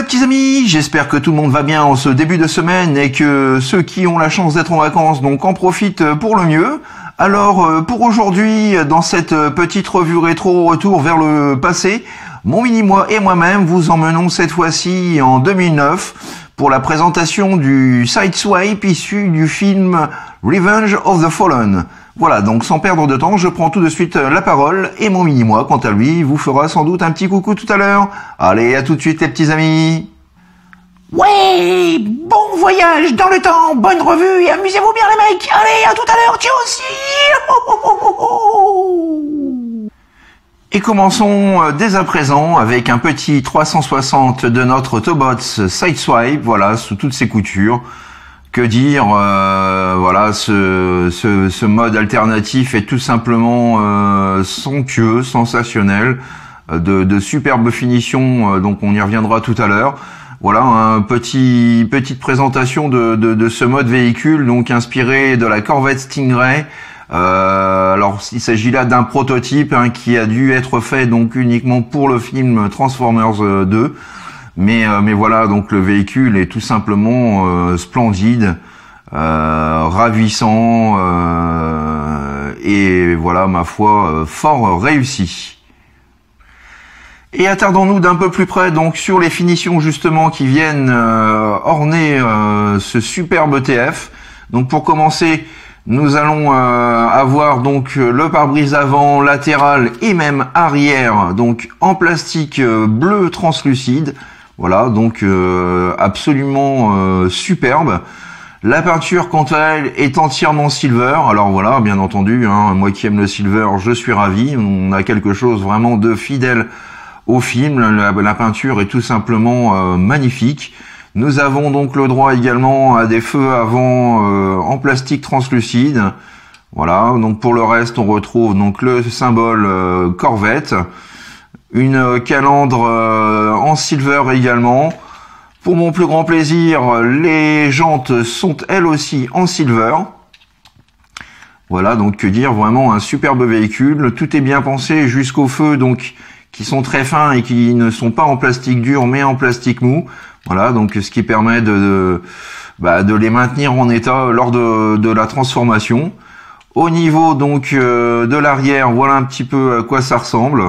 les petits amis, j'espère que tout le monde va bien en ce début de semaine et que ceux qui ont la chance d'être en vacances donc en profitent pour le mieux. Alors pour aujourd'hui, dans cette petite revue rétro retour vers le passé, mon mini-moi et moi-même vous emmenons cette fois-ci en 2009 pour la présentation du Sideswipe issu du film Revenge of the Fallen. Voilà, donc sans perdre de temps, je prends tout de suite la parole et mon mini-moi, quant à lui, vous fera sans doute un petit coucou tout à l'heure. Allez, à tout de suite les petits amis. Ouais, bon voyage dans le temps, bonne revue et amusez-vous bien les mecs. Allez, à tout à l'heure, tu aussi. Et commençons dès à présent avec un petit 360 de notre Autobots Sideswipe, voilà, sous toutes ses coutures. Que dire, voilà, ce mode alternatif est tout simplement somptueux, sensationnel, de superbes finitions, donc on y reviendra tout à l'heure. Voilà, petite présentation de ce mode véhicule, donc inspiré de la Corvette Stingray. Alors il s'agit là d'un prototype qui a dû être fait donc uniquement pour le film Transformers 2. Mais voilà, donc le véhicule est tout simplement splendide, ravissant et voilà, ma foi, fort réussi. Et attardons-nous d'un peu plus près donc sur les finitions justement qui viennent orner ce superbe TF. Donc pour commencer, nous allons avoir donc le pare-brise avant, latéral et même arrière, donc en plastique bleu translucide. Voilà, donc absolument superbe. La peinture, quant à elle, est entièrement silver. Alors voilà, bien entendu, moi qui aime le silver, je suis ravi. On a quelque chose vraiment de fidèle au film. La peinture est tout simplement magnifique. Nous avons donc le droit également à des feux avant en plastique translucide. Voilà, donc pour le reste, on retrouve donc le symbole Corvette. Une calandre en silver également. Pour mon plus grand plaisir, les jantes sont elles aussi en silver. Voilà, donc que dire, vraiment un superbe véhicule. Tout est bien pensé jusqu'aux feux donc qui sont très fins et qui ne sont pas en plastique dur mais en plastique mou. Voilà, donc ce qui permet de les maintenir en état lors de la transformation. Au niveau donc de l'arrière, voilà un petit peu à quoi ça ressemble.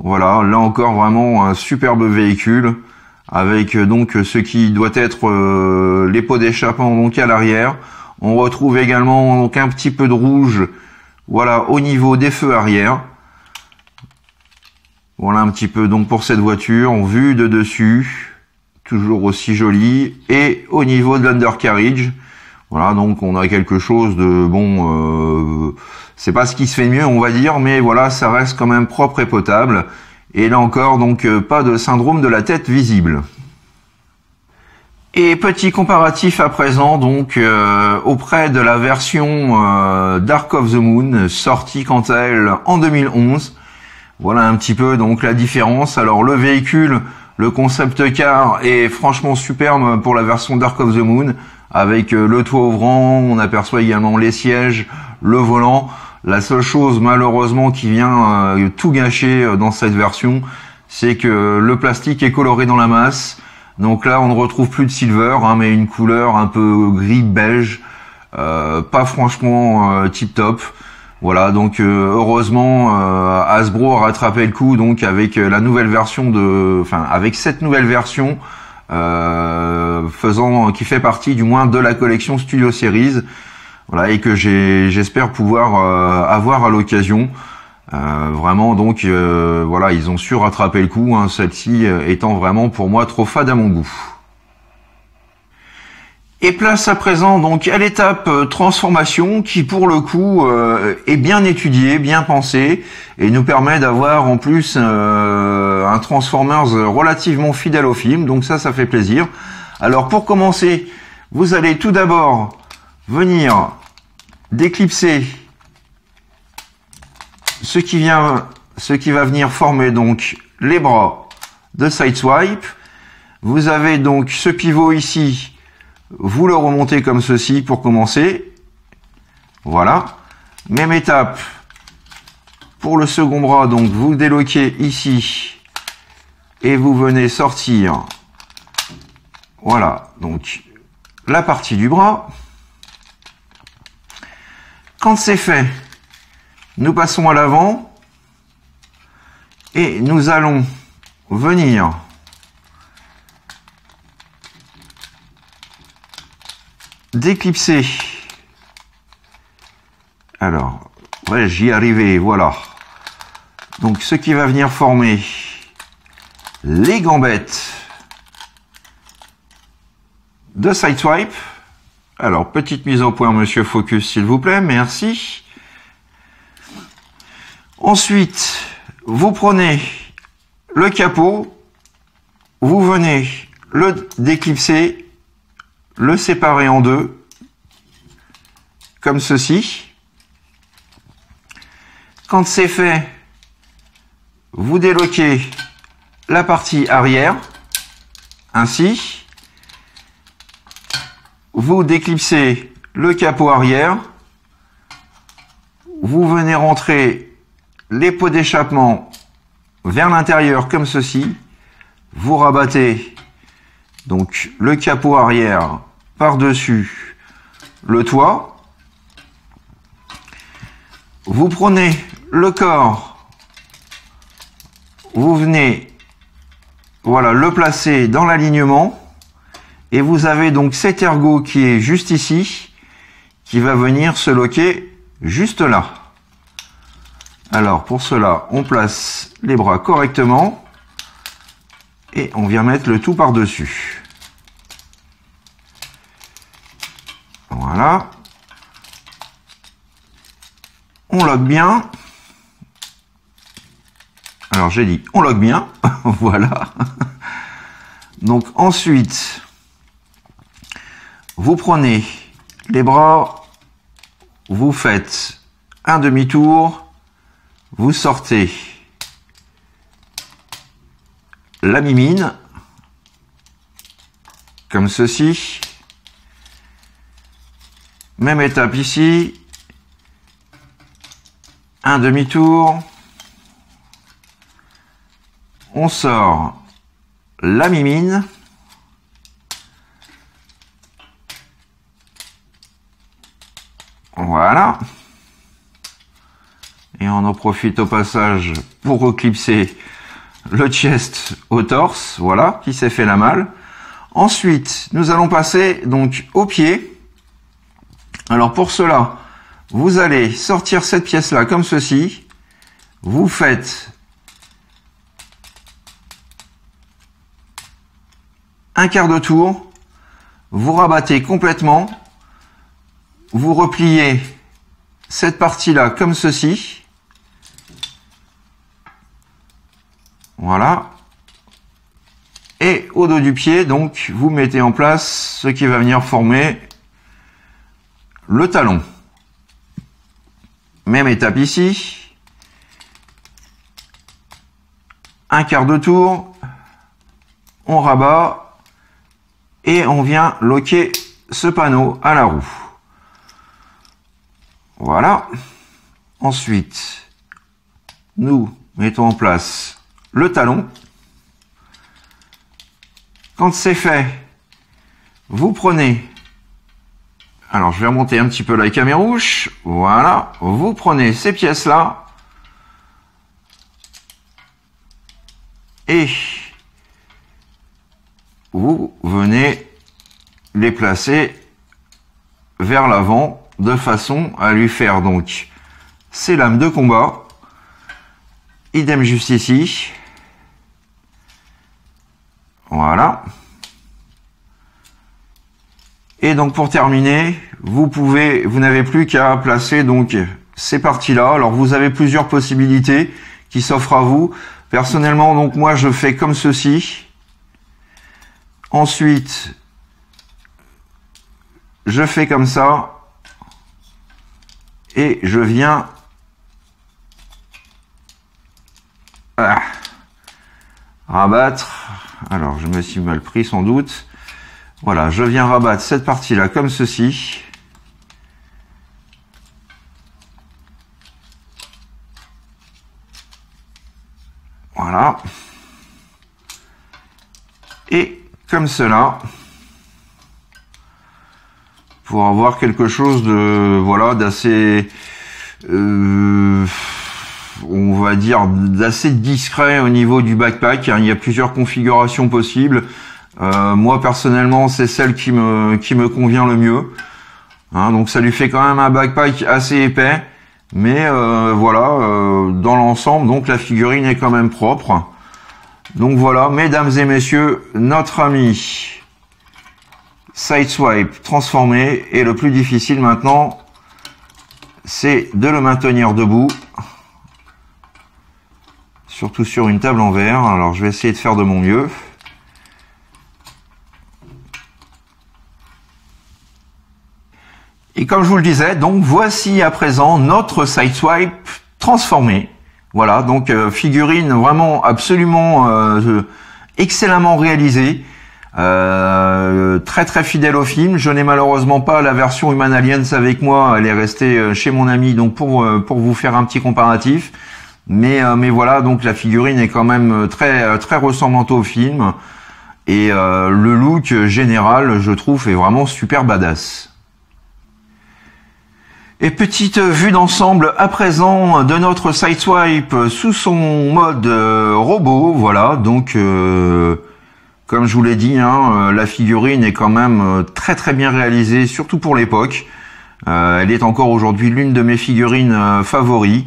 Voilà, là encore vraiment un superbe véhicule avec donc ce qui doit être les pots d'échappement donc à l'arrière. On retrouve également donc un petit peu de rouge, voilà, au niveau des feux arrière. Voilà un petit peu donc pour cette voiture, vue de dessus, toujours aussi jolie. Et au niveau de l'undercarriage, voilà, donc on a quelque chose de bon. C'est pas ce qui se fait mieux, on va dire, mais voilà, ça reste quand même propre et potable. Et là encore, donc, pas de syndrome de la tête visible. Et petit comparatif à présent, donc, auprès de la version Dark of the Moon, sortie quant à elle en 2011. Voilà un petit peu donc la différence. Alors le véhicule, le concept car est franchement superbe pour la version Dark of the Moon, avec le toit ouvrant, on aperçoit également les sièges, le volant. La seule chose malheureusement qui vient tout gâcher dans cette version, c'est que le plastique est coloré dans la masse. Donc là on ne retrouve plus de silver, mais une couleur un peu gris beige, pas franchement tip top. Voilà, donc heureusement Hasbro a rattrapé le coup donc avec la nouvelle version avec cette nouvelle version qui fait partie du moins de la collection Studio Series. Voilà, et que j'espère pouvoir avoir à l'occasion. Vraiment, donc, voilà, ils ont su rattraper le coup, celle-ci étant vraiment pour moi trop fade à mon goût. Et place à présent donc à l'étape transformation qui pour le coup est bien étudiée, bien pensée et nous permet d'avoir en plus un Transformers relativement fidèle au film. Donc ça fait plaisir. Alors pour commencer, vous allez tout d'abord venir d'éclipser ce qui va venir former donc les bras de Sideswipe. Vous avez donc ce pivot ici, vous le remontez comme ceci pour commencer. Voilà. Même étape pour le second bras, donc vous le déloquez ici et vous venez sortir Voilà, donc la partie du bras. Quand c'est fait, nous passons à l'avant et nous allons venir déclipser. Alors, ouais, j'y arrivais, voilà. Donc, ce qui va venir former les gambettes de Sideswipe. Alors, petite mise au point, monsieur Focus, s'il vous plaît, merci. Ensuite, vous prenez le capot, vous venez le déclipser, le séparer en deux, comme ceci. Quand c'est fait, vous déloquez la partie arrière, ainsi. Vous déclipsez le capot arrière, vous venez rentrer les pots d'échappement vers l'intérieur comme ceci, vous rabattez donc le capot arrière par-dessus le toit, vous prenez le corps, vous venez voilà, le placer dans l'alignement. Et vous avez donc cet ergot qui est juste ici, qui va venir se loquer juste là. Alors pour cela, on place les bras correctement et on vient mettre le tout par-dessus. Voilà. On loque bien. Alors j'ai dit on loque bien, voilà. Donc ensuite, vous prenez les bras, vous faites un demi-tour, vous sortez la mimine, comme ceci. Même étape ici, un demi-tour, on sort la mimine. Voilà. Et on en profite au passage pour reclipser le chest au torse, voilà, qui s'est fait la malle. Ensuite, nous allons passer donc au pied. Alors pour cela, vous allez sortir cette pièce-là comme ceci. Vous faites un quart de tour. Vous rabattez complètement. Vous repliez cette partie-là comme ceci. Voilà. Et au dos du pied, donc, vous mettez en place ce qui va venir former le talon. Même étape ici. Un quart de tour. On rabat. Et on vient loquer ce panneau à la roue. Voilà. Ensuite, nous mettons en place le talon. Quand c'est fait, vous prenez, alors je vais remonter un petit peu la camérouche, voilà, vous prenez ces pièces-là et vous venez les placer vers l'avant de façon à lui faire donc ces lames de combat. Idem juste ici. Voilà. Et donc pour terminer, vous n'avez plus qu'à placer donc ces parties-là. Alors vous avez plusieurs possibilités qui s'offrent à vous. Personnellement, donc moi je fais comme ceci. Ensuite, je fais comme ça. Et je viens rabattre. Alors, je me suis mal pris sans doute. Voilà, je viens rabattre cette partie-là comme ceci. Voilà. Et comme cela. pour avoir quelque chose de voilà d'assez on va dire d'assez discret au niveau du backpack. Il y a plusieurs configurations possibles. Moi personnellement, c'est celle qui me convient le mieux. Donc ça lui fait quand même un backpack assez épais, mais voilà, dans l'ensemble, donc la figurine est quand même propre. Donc voilà, mesdames et messieurs, notre ami Sideswipe transformé, et le plus difficile maintenant, c'est de le maintenir debout, surtout sur une table en verre. Alors je vais essayer de faire de mon mieux. Et comme je vous le disais, donc voici à présent notre Sideswipe transformé. Voilà, donc figurine vraiment absolument excellemment réalisée, très très fidèle au film. Je n'ai malheureusement pas la version Human Aliens avec moi, elle est restée chez mon ami, donc pour vous faire un petit comparatif. Mais voilà, donc la figurine est quand même très très ressemblante au film, et le look général, je trouve, est vraiment super badass. Et petite vue d'ensemble à présent de notre Sideswipe sous son mode robot. Voilà, donc comme je vous l'ai dit, la figurine est quand même très très bien réalisée, surtout pour l'époque. Elle est encore aujourd'hui l'une de mes figurines favoris.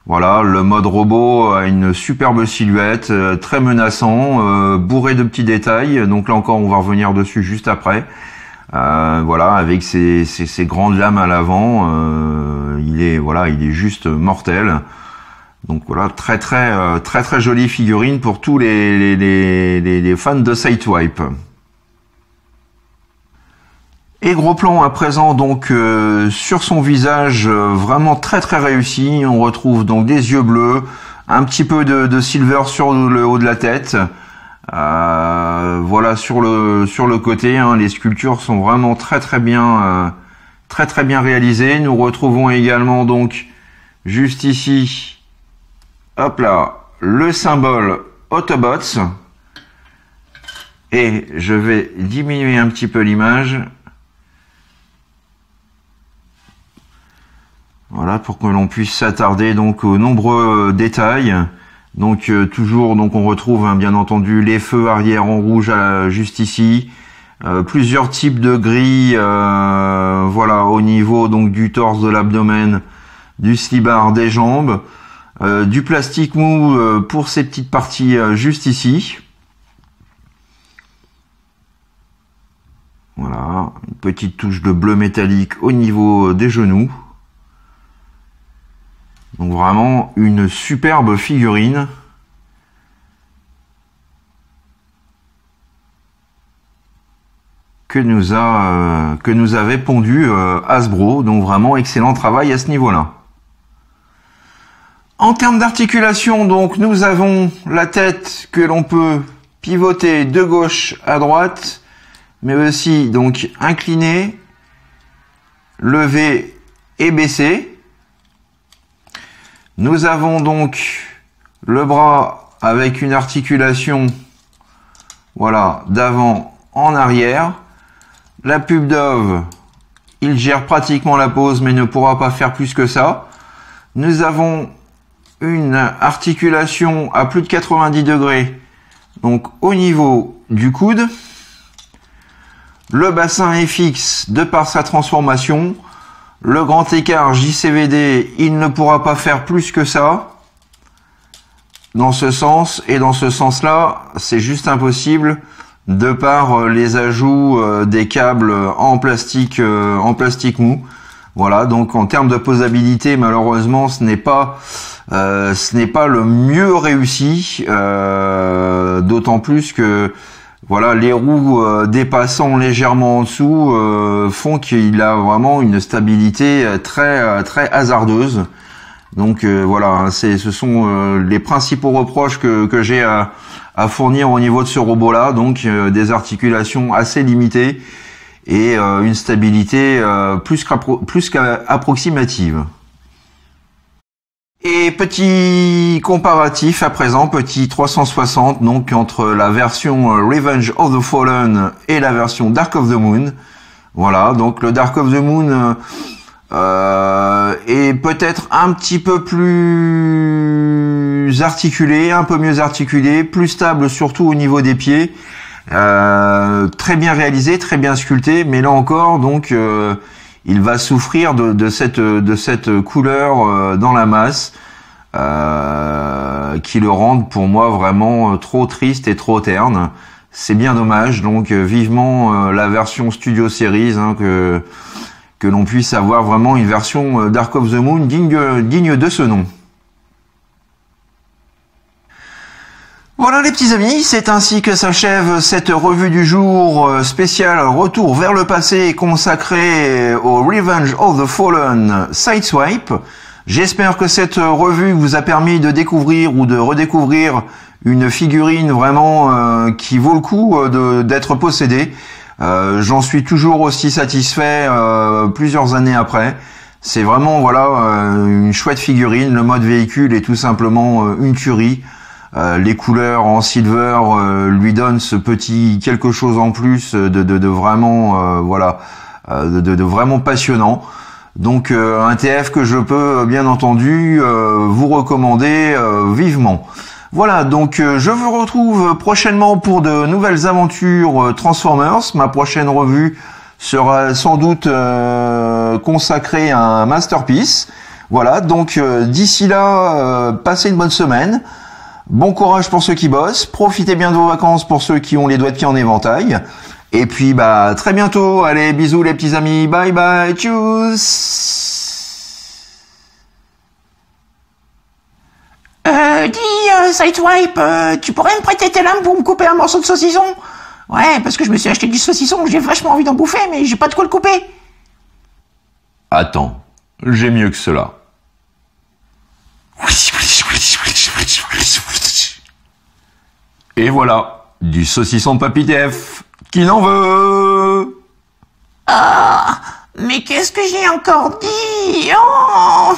Voilà, le mode robot a une superbe silhouette, très menaçant, bourré de petits détails. Donc là encore, on va revenir dessus juste après. Voilà, avec ses grandes lames à l'avant, il est juste mortel. Donc voilà, très très jolie figurine pour tous les fans de Sideswipe. Et gros plan à présent donc sur son visage, vraiment très très réussi. On retrouve donc des yeux bleus, un petit peu de silver sur le haut de la tête. Voilà, sur le côté, les sculptures sont vraiment très très bien réalisées. Nous retrouvons également donc juste ici, hop là, le symbole Autobots. Et je vais diminuer un petit peu l'image. Voilà, pour que l'on puisse s'attarder donc aux nombreux détails. Donc toujours, donc on retrouve bien entendu les feux arrière en rouge juste ici, plusieurs types de gris, voilà, au niveau donc du torse, de l'abdomen, du slibard, des jambes, du plastique mou pour ces petites parties juste ici. Voilà, une petite touche de bleu métallique au niveau des genoux. Donc vraiment une superbe figurine. Que nous avait pondu Hasbro. Donc vraiment excellent travail à ce niveau-là. En termes d'articulation, donc nous avons la tête que l'on peut pivoter de gauche à droite, mais aussi donc incliner, lever et baisser. Nous avons donc le bras avec une articulation, voilà, d'avant en arrière. La pub Dove, il gère pratiquement la pose, mais ne pourra pas faire plus que ça. Nous avons une articulation à plus de 90 degrés, donc au niveau du coude. Le bassin est fixe de par sa transformation. Le grand écart JCVD, il ne pourra pas faire plus que ça dans ce sens, et dans ce sens-là, c'est juste impossible de par les ajouts des câbles en plastique mou. Voilà, donc en termes de posabilité, malheureusement, ce n'est pas le mieux réussi, d'autant plus que voilà, les roues dépassant légèrement en dessous font qu'il a vraiment une stabilité très très hasardeuse. Donc voilà, ce sont les principaux reproches que j'ai à fournir au niveau de ce robot-là. Donc des articulations assez limitées et une stabilité plus qu'approximative. Et petit comparatif à présent, petit 360, donc entre la version Revenge of the Fallen et la version Dark of the Moon. Voilà, donc le Dark of the Moon est peut-être un petit peu plus articulé, un peu mieux articulé, plus stable surtout au niveau des pieds, très bien réalisé, très bien sculpté, mais là encore donc il va souffrir de cette couleur dans la masse qui le rendent pour moi vraiment trop triste et trop terne. C'est bien dommage, donc vivement la version Studio Series, hein, que l'on puisse avoir vraiment une version Dark of the Moon digne de ce nom. Voilà les petits amis, c'est ainsi que s'achève cette revue du jour spéciale Retour vers le passé consacrée au Revenge of the Fallen Sideswipe. J'espère que cette revue vous a permis de découvrir ou de redécouvrir une figurine vraiment qui vaut le coup d'être possédée. J'en suis toujours aussi satisfait plusieurs années après. C'est vraiment voilà une chouette figurine. Le mode véhicule est tout simplement une tuerie. Les couleurs en silver lui donnent ce petit quelque chose en plus de vraiment voilà de vraiment passionnant. Donc un TF que je peux bien entendu vous recommander vivement. Voilà, donc je vous retrouve prochainement pour de nouvelles aventures Transformers. Ma prochaine revue sera sans doute consacrée à un Masterpiece. Voilà, donc d'ici là, passez une bonne semaine. Bon courage pour ceux qui bossent, profitez bien de vos vacances pour ceux qui ont les doigts de pied en éventail. Et puis bah très bientôt, allez bisous les petits amis, bye bye, tchuss. Dis, Sideswipe, tu pourrais me prêter tes lames pour me couper un morceau de saucisson? Ouais, parce que je me suis acheté du saucisson, j'ai vachement envie d'en bouffer, mais j'ai pas de quoi le couper. Attends, j'ai mieux que cela. Et voilà, du saucisson Papy TF. Qui n'en veut? Ah, mais qu'est-ce que j'ai encore dit? Oh